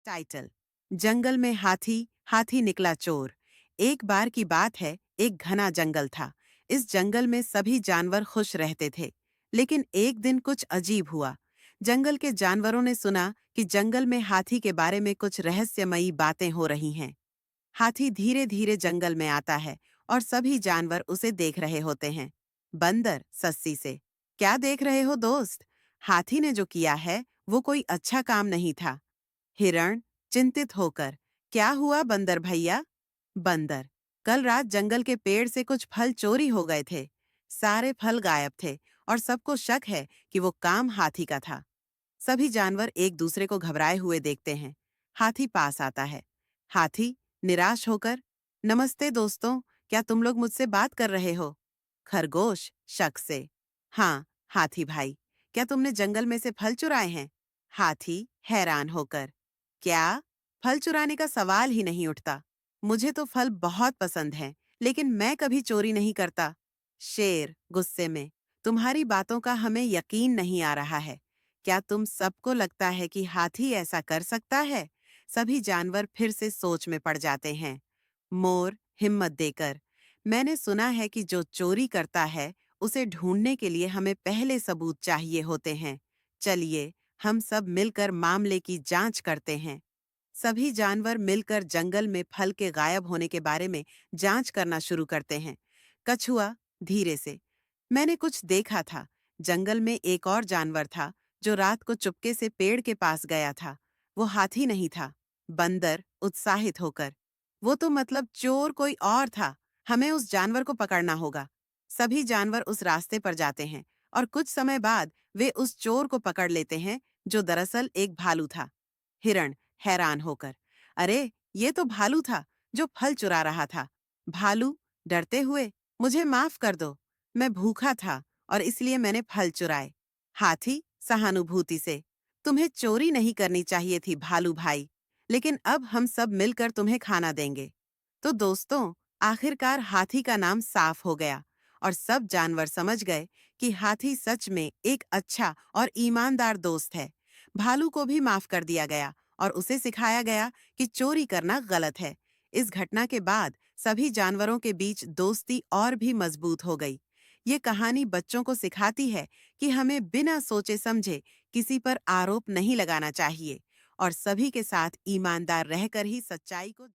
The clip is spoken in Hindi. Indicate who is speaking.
Speaker 1: टाइटल। जंगल में हाथी, हाथी निकला चोर। एक बार की बात है, एक घना जंगल था। इस जंगल में सभी जानवर खुश रहते थे। लेकिन एक दिन कुछ अजीब हुआ। जंगल के जानवरों ने सुना कि जंगल में हाथी के बारे में कुछ रहस्यमयी बातें हो रही हैं। हाथी धीरे धीरे जंगल में आता है और सभी जानवर उसे देख रहे होते हैं। बंदर सस्सी से, क्या देख रहे हो दोस्त? हाथी ने जो किया है वो कोई अच्छा काम नहीं था। हिरण चिंतित होकर, क्या हुआ बंदर भैया? बंदर, कल रात जंगल के पेड़ से कुछ फल चोरी हो गए थे। सारे फल गायब थे और सबको शक है कि वो काम हाथी का था। सभी जानवर एक दूसरे को घबराए हुए देखते हैं। हाथी पास आता है। हाथी निराश होकर, नमस्ते दोस्तों, क्या तुम लोग मुझसे बात कर रहे हो? खरगोश शक से, हाँ हाथी भाई, क्या तुमने जंगल में से फल चुराए हैं? हाथी हैरान होकर, क्या? फल चुराने का सवाल ही नहीं उठता। मुझे तो फल बहुत पसंद हैं, लेकिन मैं कभी चोरी नहीं करता। शेर गुस्से में, तुम्हारी बातों का हमें यकीन नहीं आ रहा है। क्या तुम सबको लगता है कि हाथी ऐसा कर सकता है? सभी जानवर फिर से सोच में पड़ जाते हैं। मोर हिम्मत देकर, मैंने सुना है कि जो चोरी करता है उसे ढूंढने के लिए हमें पहले सबूत चाहिए होते हैं। चलिए हम सब मिलकर मामले की जांच करते हैं। सभी जानवर मिलकर जंगल में फल के गायब होने के बारे में जांच करना शुरू करते हैं। कछुआ धीरे से, मैंने कुछ देखा था। जंगल में एक और जानवर था जो रात को चुपके से पेड़ के पास गया था। वो हाथी नहीं था। बंदर उत्साहित होकर, वो तो मतलब चोर कोई और था। हमें उस जानवर को पकड़ना होगा। सभी जानवर उस रास्ते पर जाते हैं और कुछ समय बाद वे उस चोर को पकड़ लेते हैं जो दरअसल एक भालू था। हिरण हैरान होकर, अरे ये तो भालू था जो फल चुरा रहा था। भालू डरते हुए, मुझे माफ कर दो, मैं भूखा था और इसलिए मैंने फल चुराए। हाथी सहानुभूति से, तुम्हें चोरी नहीं करनी चाहिए थी भालू भाई, लेकिन अब हम सब मिलकर तुम्हें खाना देंगे। तो दोस्तों, आखिरकार हाथी का नाम साफ हो गया और सब जानवर समझ गए कि हाथी सच में एक अच्छा और ईमानदार दोस्त है। भालू को भी माफ कर दिया गया और उसे सिखाया गया कि चोरी करना गलत है। इस घटना के बाद सभी जानवरों के बीच दोस्ती और भी मजबूत हो गई। ये कहानी बच्चों को सिखाती है कि हमें बिना सोचे समझे किसी पर आरोप नहीं लगाना चाहिए और सभी के साथ ईमानदार रहकर ही सच्चाई को